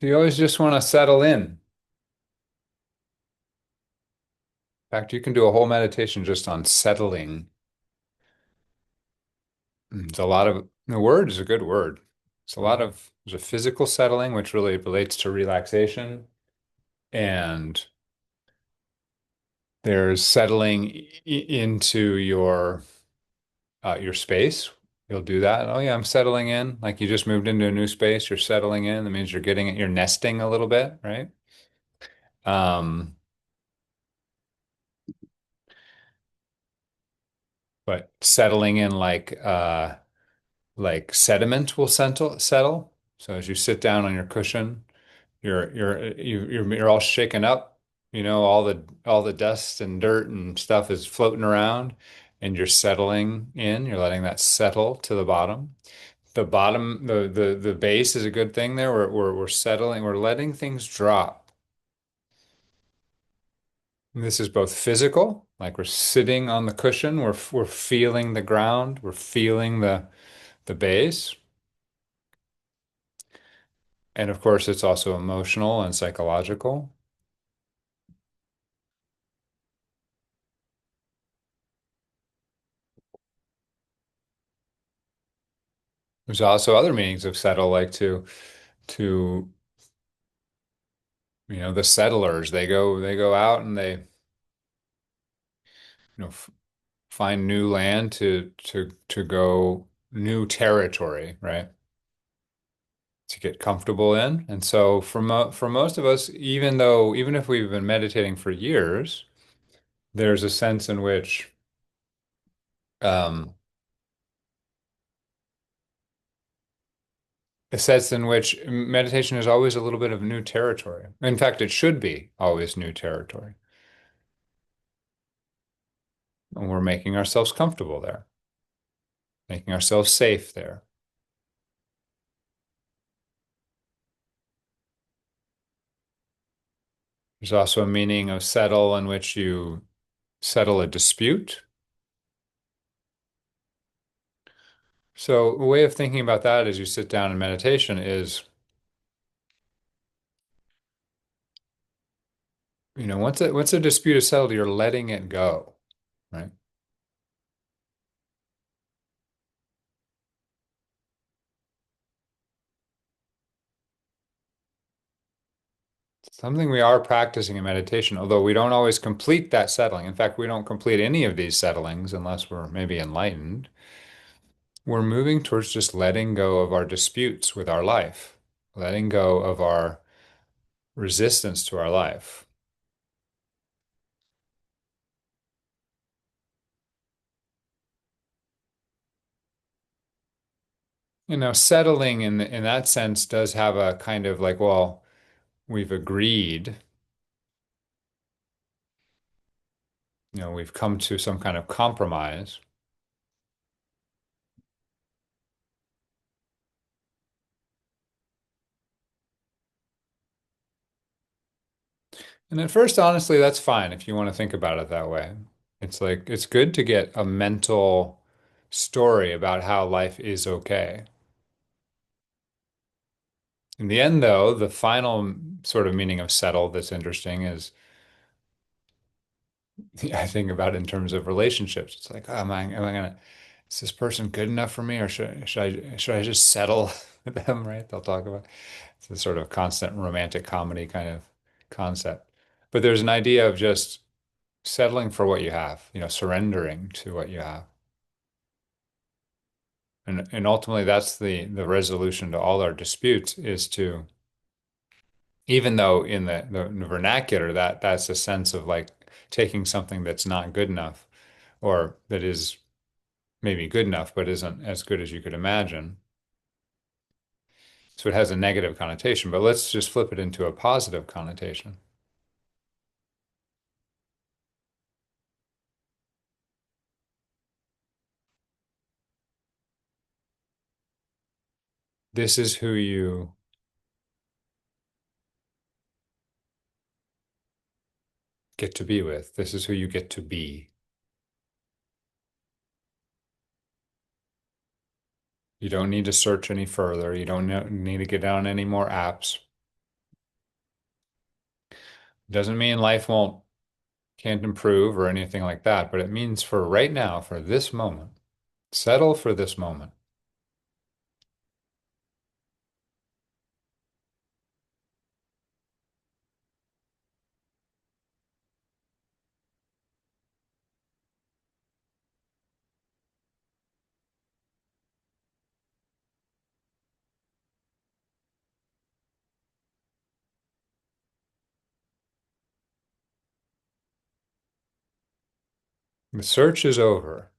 You always just want to settle in. In fact, you can do a whole meditation just on settling. It's a lot of the word is a good word. It's a lot of there's a physical settling, which really relates to relaxation, and there's settling into your space. You'll do that. Oh yeah, I'm settling in. Like you just moved into a new space, you're settling in. That means you're getting it, you're nesting a little bit, right? Um, but settling in like sediment will settle. So as you sit down on your cushion, you're all shaken up. You know, all the dust and dirt and stuff is floating around, and you're settling in. You're letting that settle to the bottom. The bottom, the base is a good thing there. We're settling. We're letting things drop. This is both physical, like we're sitting on the cushion. We're feeling the ground. We're feeling the base. And of course, it's also emotional and psychological. There's also other meanings of settle, like to the settlers. They go out and they f find new land to go new territory, right? To get comfortable in. And so for most of us, even if we've been meditating for years, there's um, a sense in which meditation is always a little bit of new territory. In fact, it should be always new territory. And we're making ourselves comfortable there, making ourselves safe there. There's also a meaning of settle in which you settle a dispute. So a way of thinking about that as you sit down in meditation is, once a dispute is settled, you're letting it go, right? Something we are practicing in meditation, although we don't always complete that settling. In fact, we don't complete any of these settlings unless we're maybe enlightened. We're moving towards just letting go of our disputes with our life, letting go of our resistance to our life. Settling in that sense does have a kind of like, well, we've agreed, we've come to some kind of compromise. And at first, honestly, that's fine if you want to think about it that way. It's like it's good to get a mental story about how life is okay. In the end, though, the final sort of meaning of settle that's interesting is I think about it in terms of relationships. It's like, oh, am I gonna, is this person good enough for me, or should I just settle with them, right? They'll talk about it's a sort of constant romantic comedy kind of concept. But there's an idea of just settling for what you have, surrendering to what you have. And ultimately that's the resolution to all our disputes is to, even though in the vernacular that's a sense of like taking something that's not good enough or that is maybe good enough but isn't as good as you could imagine. So it has a negative connotation, but let's just flip it into a positive connotation. This is who you get to be with. This is who you get to be. You don't need to search any further. You don't need to get down any more apps. Doesn't mean life won't can't improve or anything like that, but it means for right now, for this moment, settle for this moment. The search is over.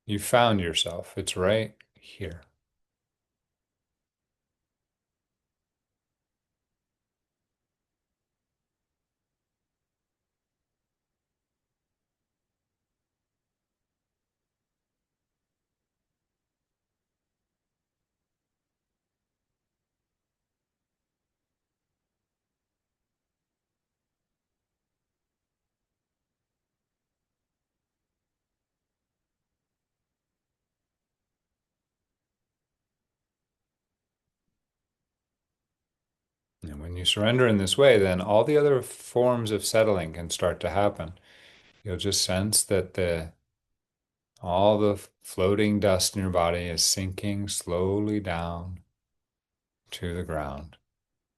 You found yourself. It's right here. And when you surrender in this way, then all the other forms of settling can start to happen. You'll just sense that the all the floating dust in your body is sinking slowly down to the ground.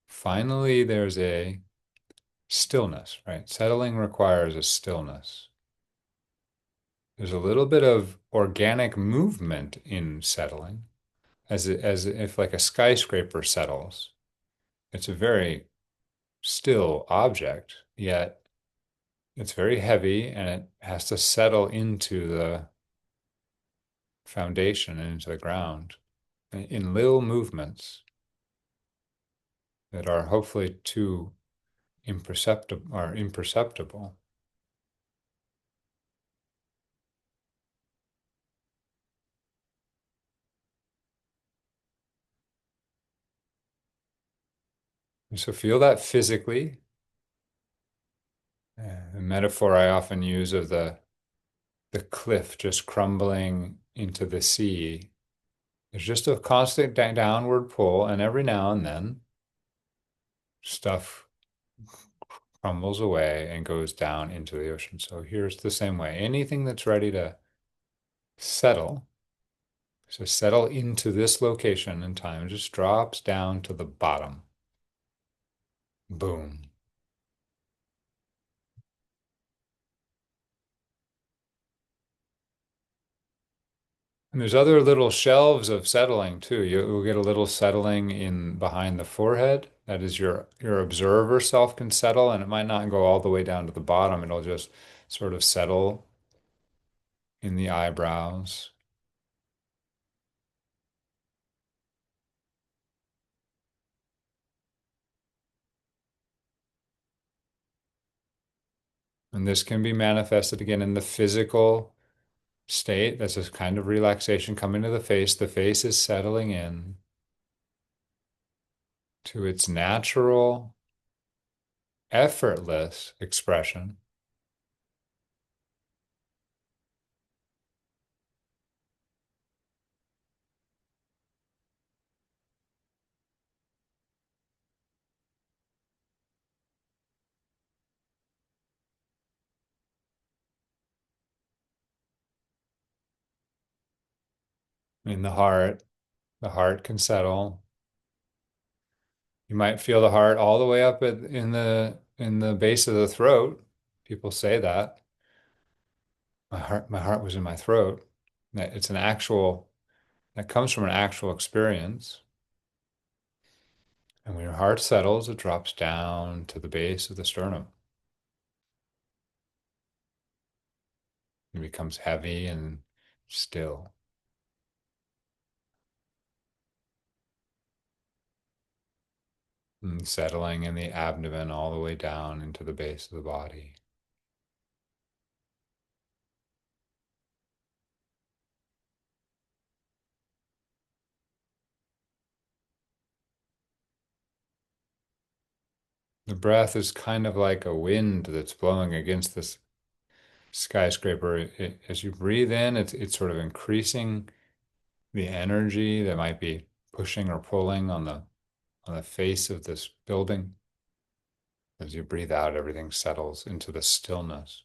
Finally, there's a stillness, right? Settling requires a stillness. There's a little bit of organic movement in settling, as if like a skyscraper settles. It's a very still object, yet it's very heavy and it has to settle into the foundation and into the ground in little movements that are hopefully too imperceptible. And so feel that physically. The metaphor I often use of the cliff just crumbling into the sea. There's just a constant downward pull, and every now and then stuff crumbles away and goes down into the ocean. So here's the same way. Anything that's ready to settle, so settle into this location in time, just drops down to the bottom. Boom. And there's other little shelves of settling too. You'll get a little settling in behind the forehead. That is your observer self can settle, and it might not go all the way down to the bottom. It'll just sort of settle in the eyebrows. And this can be manifested again in the physical state. That's a kind of relaxation coming to the face. The face is settling in to its natural, effortless expression. In the heart can settle. You might feel the heart all the way up in the base of the throat. People say that. My heart was in my throat. That it's an actual that comes from an actual experience. And when your heart settles, it drops down to the base of the sternum. It becomes heavy and still, and settling in the abdomen all the way down into the base of the body. The breath is kind of like a wind that's blowing against this skyscraper. As you breathe in, it's sort of increasing the energy that might be pushing or pulling on the on the face of this building. As you breathe out, everything settles into the stillness.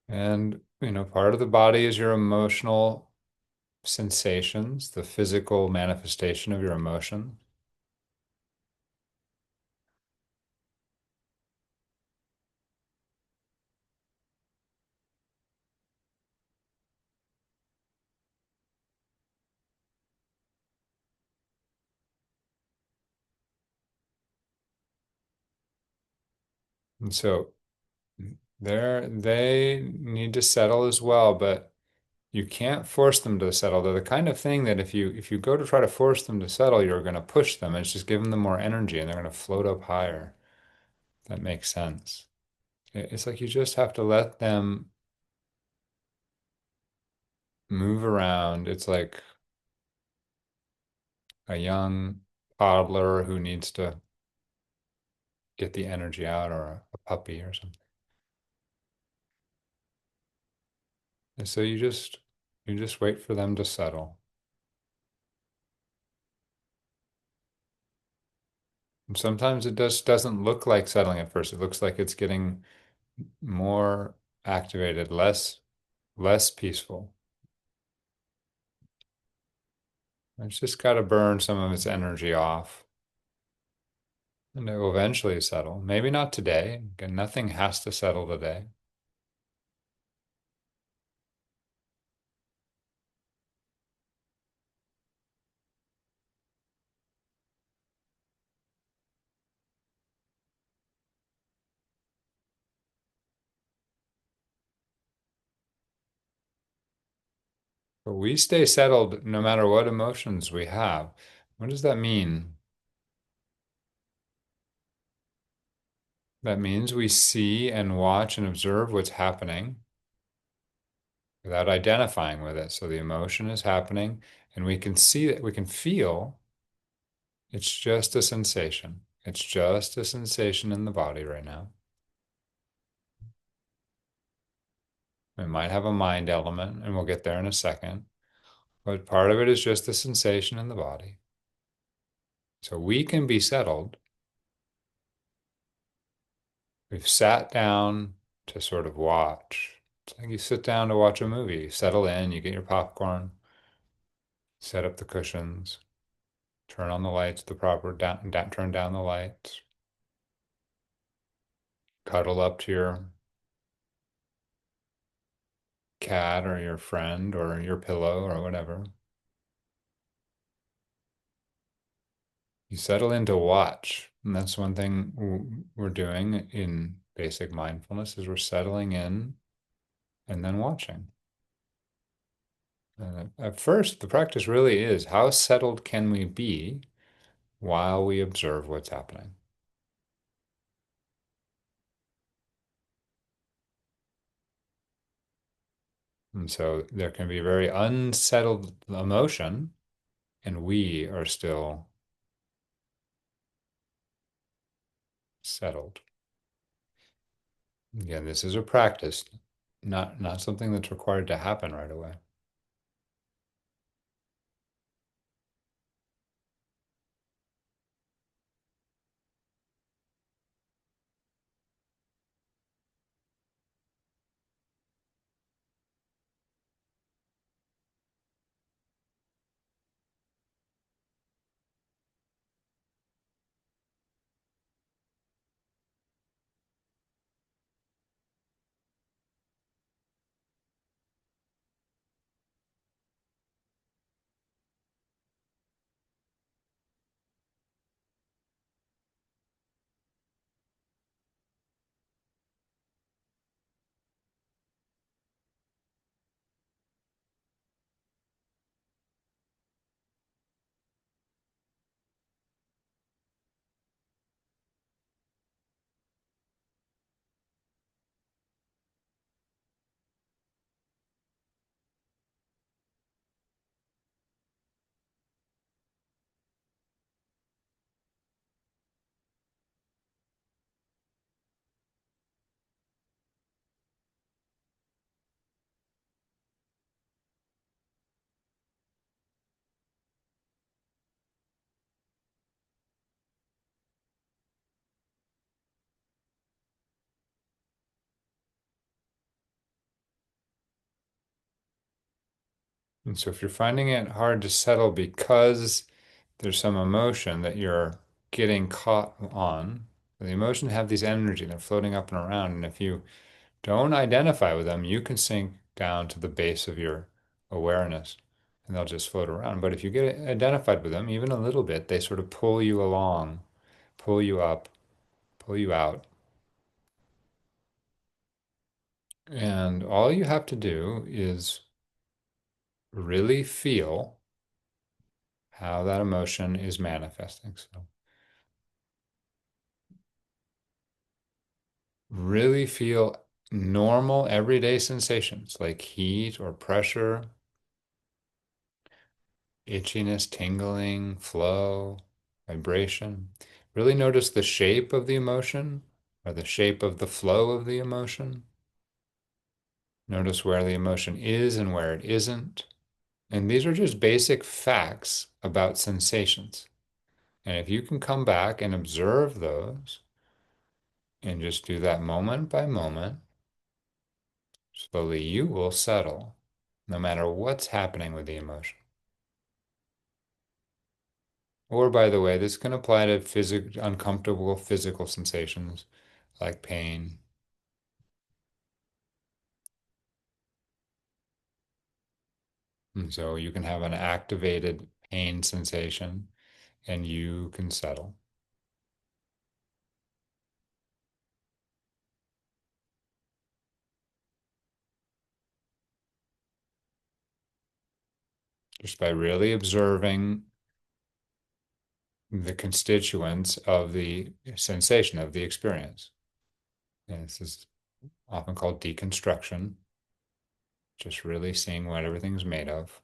And, part of the body is your emotional sensations, the physical manifestation of your emotion. And so they need to settle as well, but you can't force them to settle. They're the kind of thing that if you go to try to force them to settle, you're going to push them. It's just giving them more energy and they're going to float up higher. That makes sense. It's like you just have to let them move around. It's like a young toddler who needs to get the energy out, or a puppy or something. And so you just wait for them to settle. And sometimes it just doesn't look like settling at first. It looks like it's getting more activated, less peaceful. It's just got to burn some of its energy off. And it will eventually settle. Maybe not today. Again, nothing has to settle today. But we stay settled no matter what emotions we have. What does that mean? That means we see and watch and observe what's happening without identifying with it. So the emotion is happening, and we can see it, we can feel it's just a sensation. It's just a sensation in the body right now. It might have a mind element, and we'll get there in a second, but part of it is just the sensation in the body. So we can be settled. We've sat down to sort of watch. It's like you sit down to watch a movie, you settle in, you get your popcorn, set up the cushions, turn on the lights, the proper turn down the lights, cuddle up to your cat or your friend or your pillow or whatever. You settle in to watch. And that's one thing we're doing in basic mindfulness is we're settling in and then watching. And at first, the practice really is how settled can we be while we observe what's happening? And so there can be very unsettled emotion, and we are still settled. Again, this is a practice, not something that's required to happen right away. And so if you're finding it hard to settle because there's some emotion that you're getting caught on, the emotions have these energy, they're floating up and around. And if you don't identify with them, you can sink down to the base of your awareness and they'll just float around. But if you get identified with them, even a little bit, they sort of pull you along, pull you up, pull you out. And all you have to do is really feel how that emotion is manifesting. So really feel normal everyday sensations like heat or pressure, itchiness, tingling, flow, vibration. Really notice the shape of the emotion or the shape of the flow of the emotion. Notice where the emotion is and where it isn't. And these are just basic facts about sensations. And if you can come back and observe those and just do that moment by moment, slowly you will settle no matter what's happening with the emotion. Or, by the way, this can apply to uncomfortable physical sensations like pain. And so you can have an activated pain sensation and you can settle just by really observing the constituents of the sensation, of the experience. And this is often called deconstruction, just really seeing what everything's made of.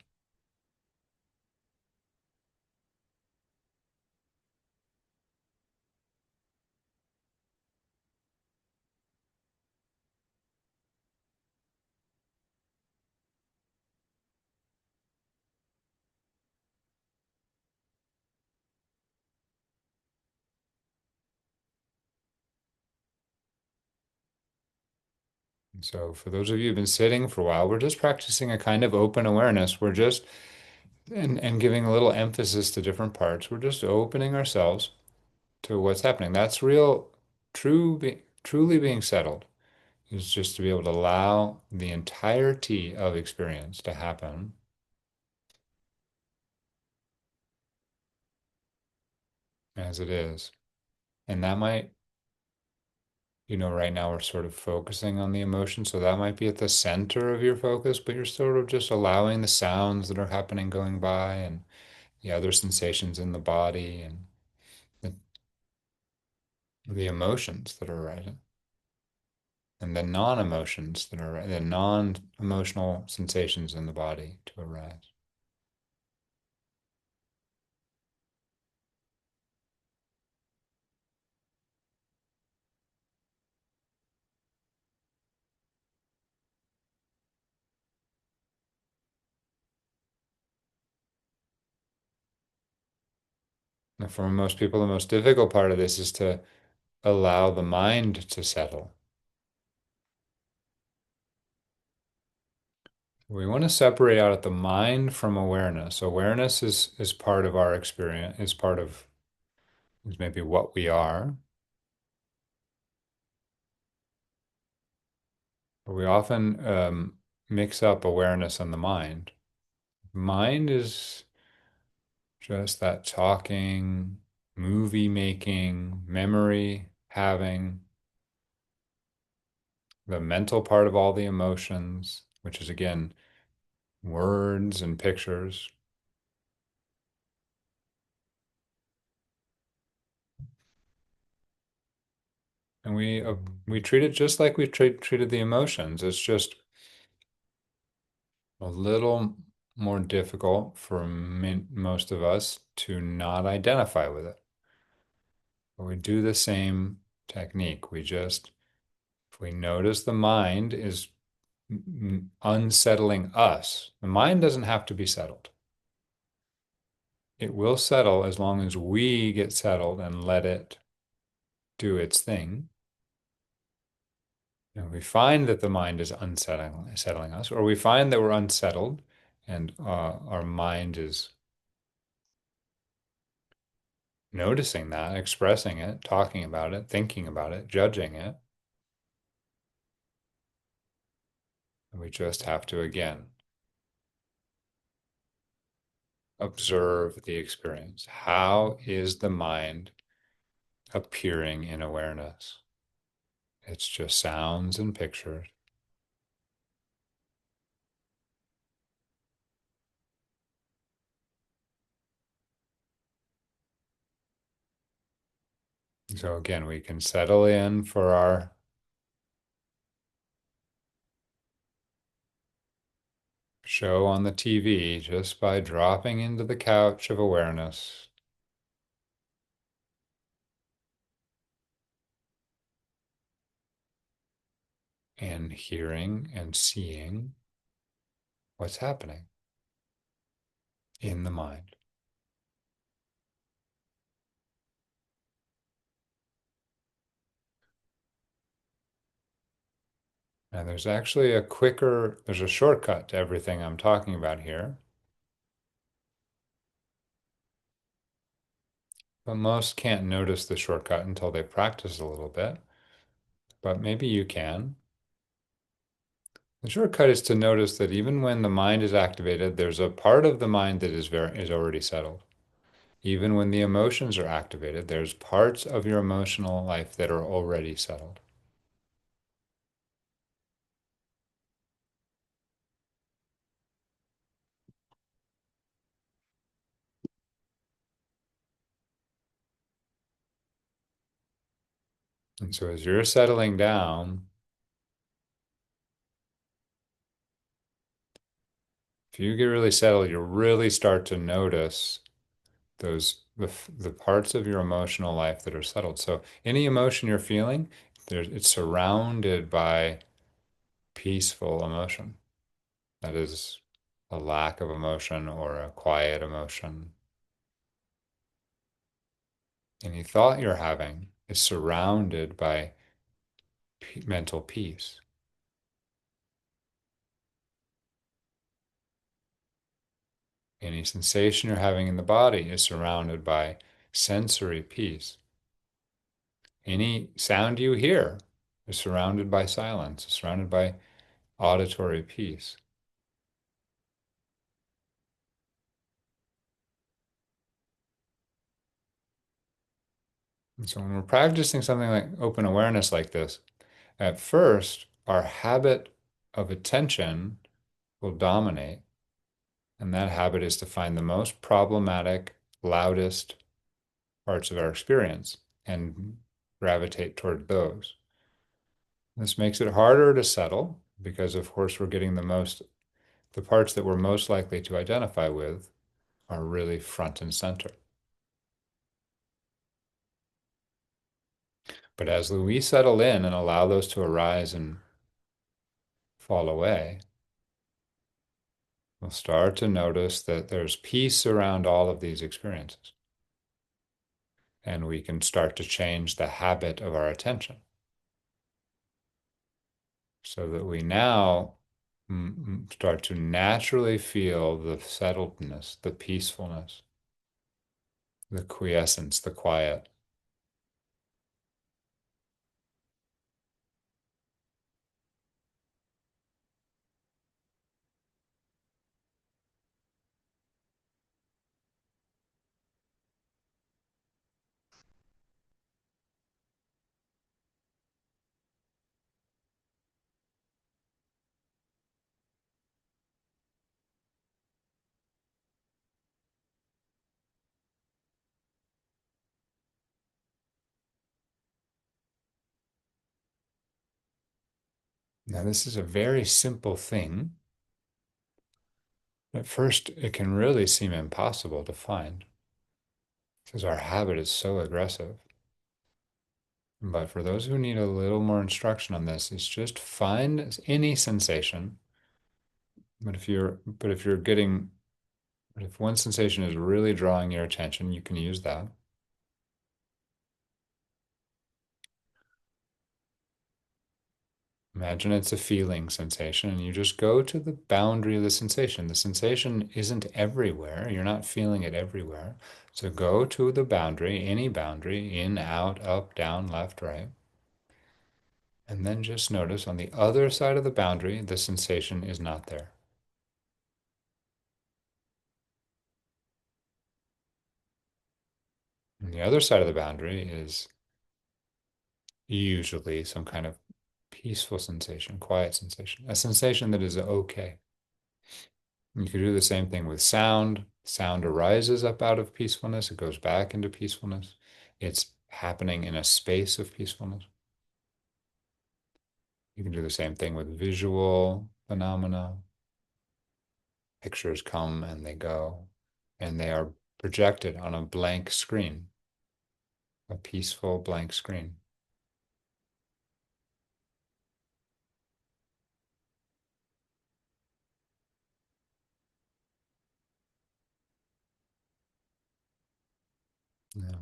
And so, for those of you who've been sitting for a while, we're just practicing a kind of open awareness. We're just and giving a little emphasis to different parts. We're just opening ourselves to what's happening. That's real, truly being settled is just to be able to allow the entirety of experience to happen as it is. And that might, right now we're sort of focusing on the emotion, so that might be at the center of your focus, but you're sort of just allowing the sounds that are happening going by and the other sensations in the body and the, the emotions that are arising and the non-emotions that are the non-emotional sensations in the body to arise. And for most people, the most difficult part of this is to allow the mind to settle. We want to separate out the mind from awareness. Awareness is part of our experience, is maybe what we are. But we often mix up awareness and the mind. Mind is just that talking, movie making, memory having, the mental part of all the emotions, which is again words and pictures. And we treat it just like we treated the emotions. It's just a little more difficult for most of us to not identify with it. But we do the same technique. If we notice the mind is unsettling us, the mind doesn't have to be settled. It will settle as long as we get settled and let it do its thing. And we find that the mind is settling us, or we find that we're unsettled And our mind is noticing that, expressing it, talking about it, thinking about it, judging it. And we just have to, again, observe the experience. How is the mind appearing in awareness? It's just sounds and pictures. So again, we can settle in for our show on the TV just by dropping into the couch of awareness and hearing and seeing what's happening in the mind. Now, there's actually there's a shortcut to everything I'm talking about here, but most can't notice the shortcut until they practice a little bit, but maybe you can. The shortcut is to notice that even when the mind is activated, there's a part of the mind that is already settled. Even when the emotions are activated, there's parts of your emotional life that are already settled. And so as you're settling down, if you get really settled, you'll really start to notice the parts of your emotional life that are settled. So any emotion you're feeling, it's surrounded by peaceful emotion. That is a lack of emotion or a quiet emotion. Any thought you're having is surrounded by mental peace. Any sensation you're having in the body is surrounded by sensory peace. Any sound you hear is surrounded by silence, is surrounded by auditory peace. And so when we're practicing something like open awareness like this, at first, our habit of attention will dominate. And that habit is to find the most problematic, loudest parts of our experience and gravitate toward those. This makes it harder to settle because, of course, the parts that we're most likely to identify with are really front and center. But as we settle in and allow those to arise and fall away, we'll start to notice that there's peace around all of these experiences. And we can start to change the habit of our attention so that we now start to naturally feel the settledness, the peacefulness, the quiescence, the quiet. Now, this is a very simple thing. At first, it can really seem impossible to find because our habit is so aggressive. But for those who need a little more instruction on this, it's just find any sensation. But if you're getting, but if one sensation is really drawing your attention, you can use that. Imagine it's a feeling sensation, and you just go to the boundary of the sensation. The sensation isn't everywhere. You're not feeling it everywhere. So go to the boundary, any boundary, in, out, up, down, left, right. And then just notice on the other side of the boundary, the sensation is not there. And the other side of the boundary is usually some kind of peaceful sensation, quiet sensation, a sensation that is okay. You could do the same thing with sound. Sound arises up out of peacefulness, it goes back into peacefulness. It's happening in a space of peacefulness. You can do the same thing with visual phenomena. Pictures come and they go, and they are projected on a blank screen, a peaceful blank screen. Yeah.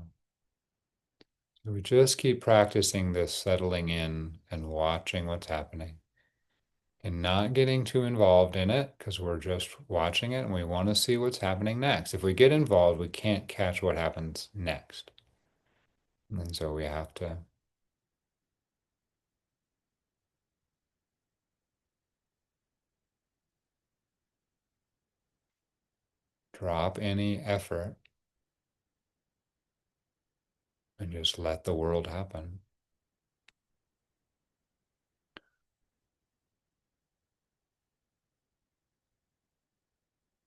So we just keep practicing this settling in and watching what's happening and not getting too involved in it because we're just watching it and we want to see what's happening next. If we get involved, we can't catch what happens next. And so we have to drop any effort and just let the world happen.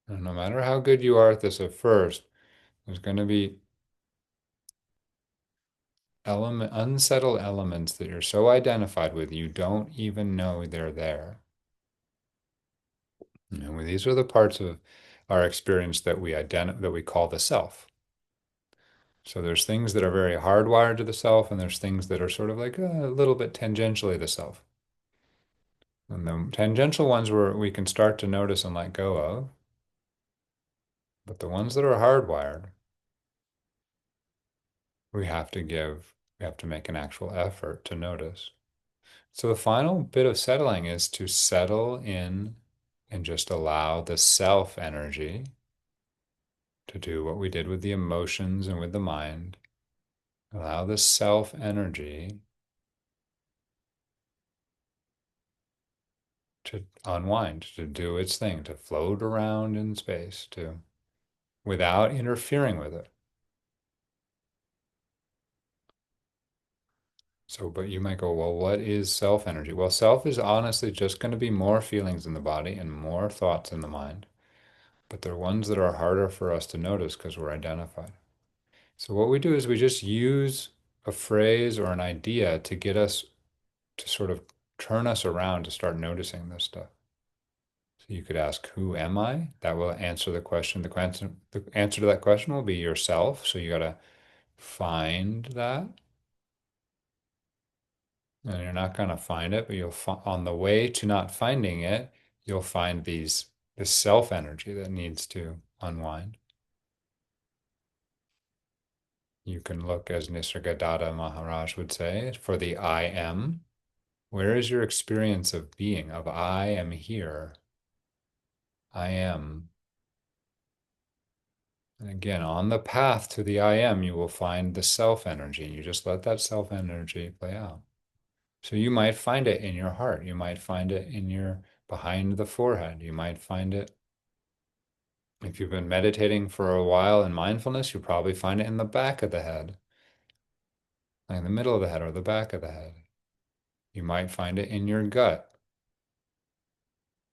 And no matter how good you are at this at first, there's going to be unsettled elements that you're so identified with, you don't even know they're there. These are the parts of our experience that we call the self. So there's things that are very hardwired to the self, and there's things that are sort of like a little bit tangentially the self. And the tangential ones we can start to notice and let go of, but the ones that are hardwired, we have to make an actual effort to notice. So the final bit of settling is to settle in and just allow the self energy to do what we did with the emotions and with the mind. Allow the self energy to unwind, to do its thing, to float around in space, to without interfering with it. So, but you might go, well, what is self energy? Well, self is honestly just going to be more feelings in the body and more thoughts in the mind, but they're ones that are harder for us to notice because we're identified. So, what we do is we just use a phrase or an idea to get us to sort of turn us around to start noticing this stuff. So you could ask, who am I? That will answer the question. The answer to that question will be yourself. So you got to find that. And you're not going to find it, but on the way to not finding it, you'll find this self energy that needs to unwind. You can look, as Nisargadatta Maharaj would say, for the I am. Where is your experience of being, of I am here? I am. And again, on the path to the I am, you will find the self energy. You just let that self energy play out. So you might find it in your heart. You might find it in your behind the forehead. You might find it if you've been meditating for a while in mindfulness, you'll probably find it in the back of the head, like in the middle of the head or the back of the head. You might find it in your gut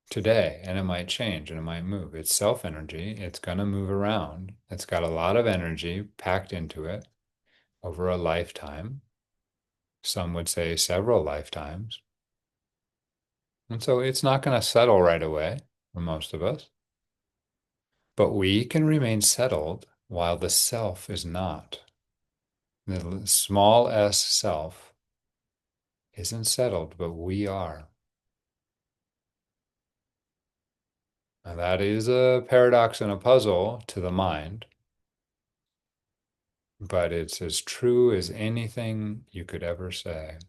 today, and it might change and it might move. It's self energy. It's going to move around. It's got a lot of energy packed into it over a lifetime. Some would say several lifetimes. And so it's not going to settle right away for most of us, but we can remain settled while the self is not. The small s self isn't settled, but we are. And that is a paradox and a puzzle to the mind, but it's as true as anything you could ever say.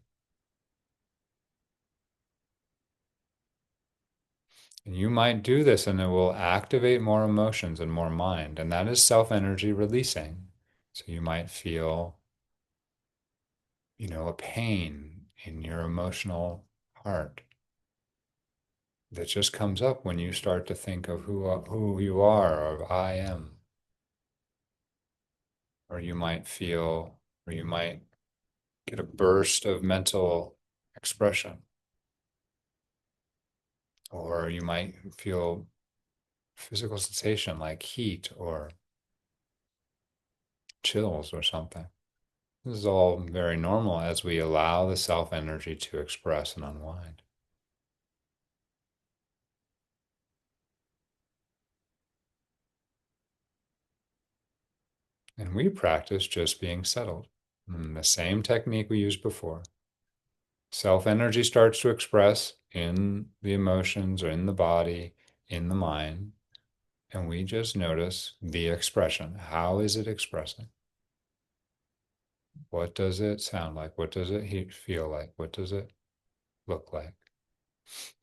And you might do this and it will activate more emotions and more mind. And that is self energy releasing. So you might feel, a pain in your emotional heart that just comes up when you start to think of who you are or I am. Or you might feel, or you might get a burst of mental expression. Or you might feel physical sensation like heat or chills or something. This is all very normal as we allow the self energy to express and unwind. And we practice just being settled. The same technique we used before. Self energy starts to express in the emotions or in the body, in the mind, and we just notice the expression. How is it expressing? What does it sound like? What does it feel like? What does it look like?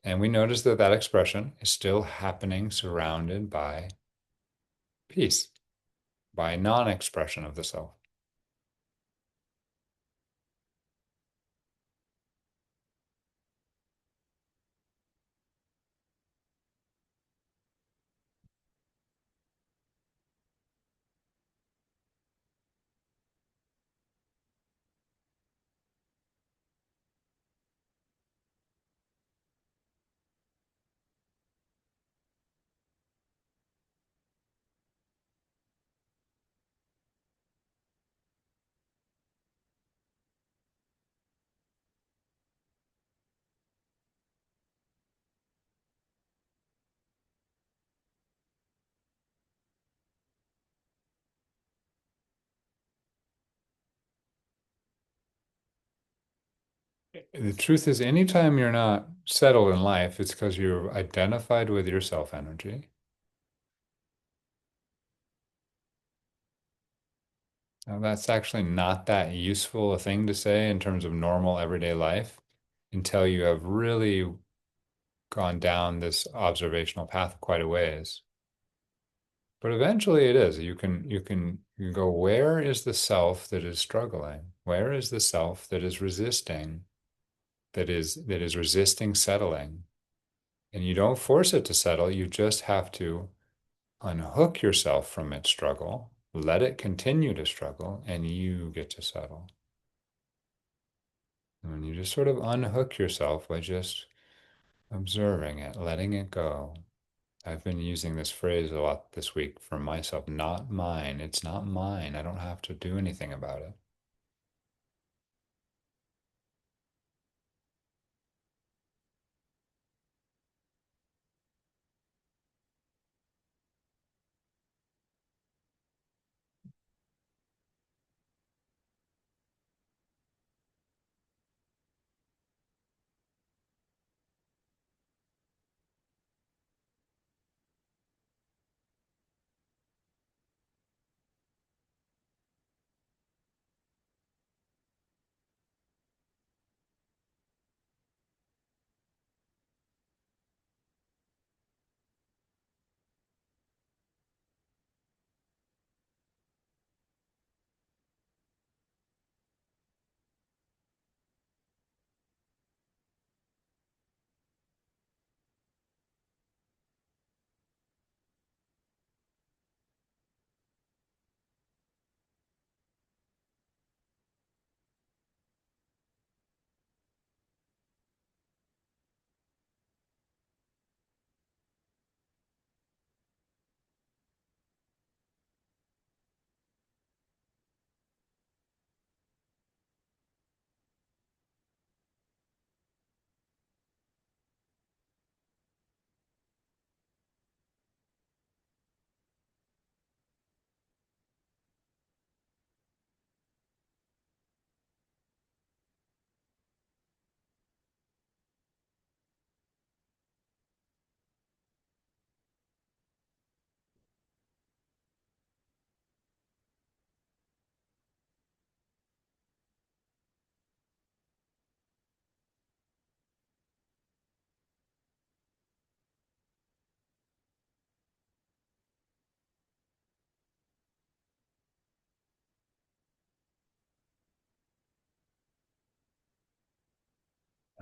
And we notice that that expression is still happening surrounded by peace, by non expression of the self. The truth is, anytime you're not settled in life, it's because you're identified with your self energy. Now, that's actually not that useful a thing to say in terms of normal everyday life until you have really gone down this observational path quite a ways. But eventually it is. You can go, where is the self that is struggling? Where is the self that is resisting, that is resisting settling? And you don't force it to settle, you just have to unhook yourself from its struggle, let it continue to struggle, and you get to settle. And you just sort of unhook yourself by just observing it, letting it go. I've been using this phrase a lot this week for myself, not mine. It's not mine. I don't have to do anything about it.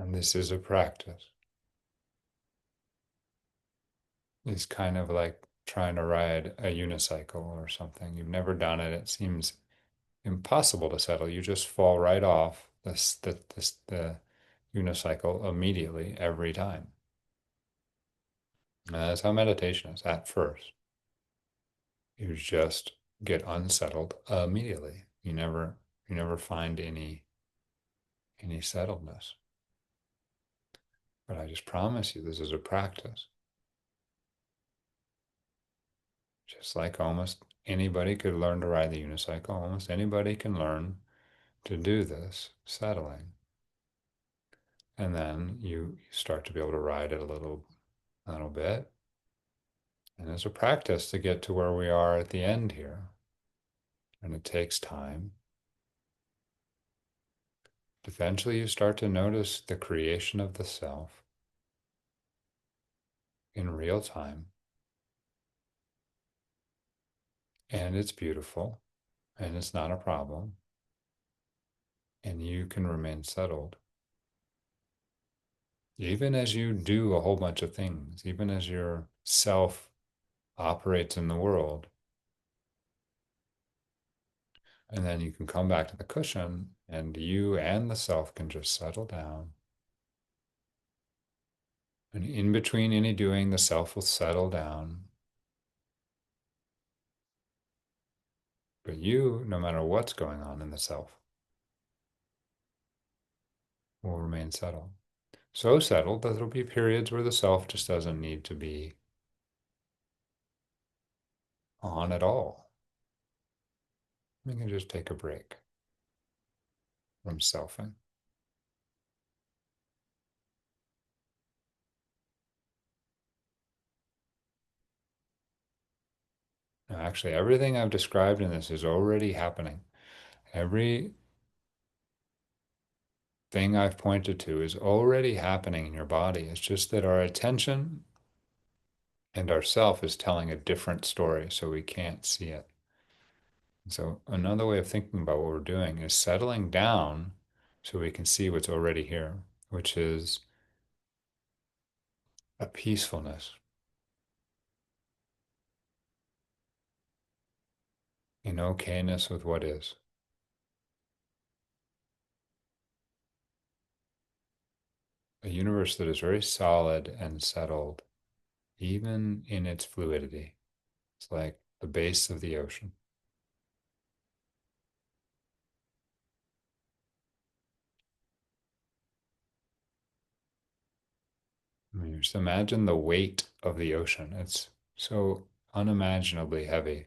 And this is a practice. It's kind of like trying to ride a unicycle or something. You've never done it. It seems impossible to settle. You just fall right off the unicycle immediately every time. And that's how meditation is at first. You just get unsettled immediately. You never find any settledness. But I just promise you, this is a practice. Just like almost anybody could learn to ride the unicycle, almost anybody can learn to do this settling. And then you start to be able to ride it a little bit. And it's a practice to get to where we are at the end here. And it takes time. Eventually, you start to notice the creation of the self in real time. And it's beautiful, and it's not a problem. And you can remain settled. Even as you do a whole bunch of things, even as your self operates in the world, and then you can come back to the cushion, and you and the self can just settle down. And in between any doing, the self will settle down. But you, no matter what's going on in the self, will remain settled. So settled that there'll be periods where the self just doesn't need to be on at all. We can just take a break from selfing. Now, actually, everything I've described in this is already happening. Everything I've pointed to is already happening in your body. It's just that our attention and our self is telling a different story, so we can't see it. So another way of thinking about what we're doing is settling down so we can see what's already here, which is a peacefulness, an okayness with what is, a universe that is very solid and settled, even in its fluidity. It's like the base of the ocean. I mean, just imagine the weight of the ocean. It's so unimaginably heavy.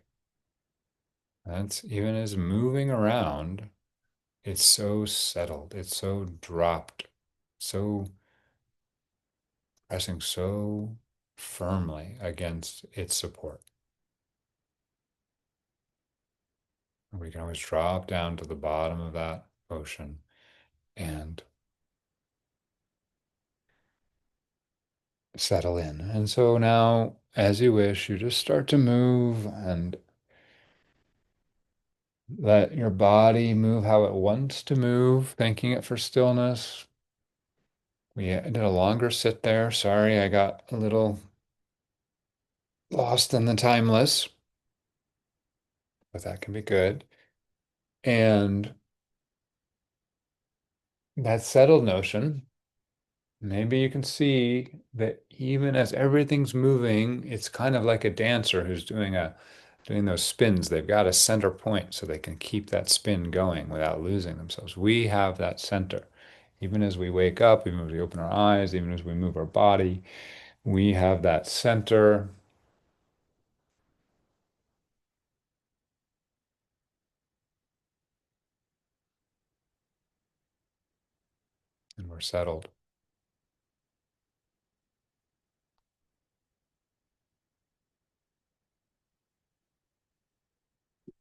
That's even as moving around, it's so settled, it's so dropped, so pressing so firmly against its support. We can always drop down to the bottom of that ocean and settle in. And so now, as you wish, you just start to move and let your body move how it wants to move, thanking it for stillness. We did a longer sit there. Sorry, I got a little lost in the timeless, but that can be good. And that settled notion, maybe you can see that even as everything's moving, it's kind of like a dancer who's doing those spins. They've got a center point so they can keep that spin going without losing themselves. We have that center. Even as we wake up, even as we open our eyes, even as we move our body, we have that center and we're settled.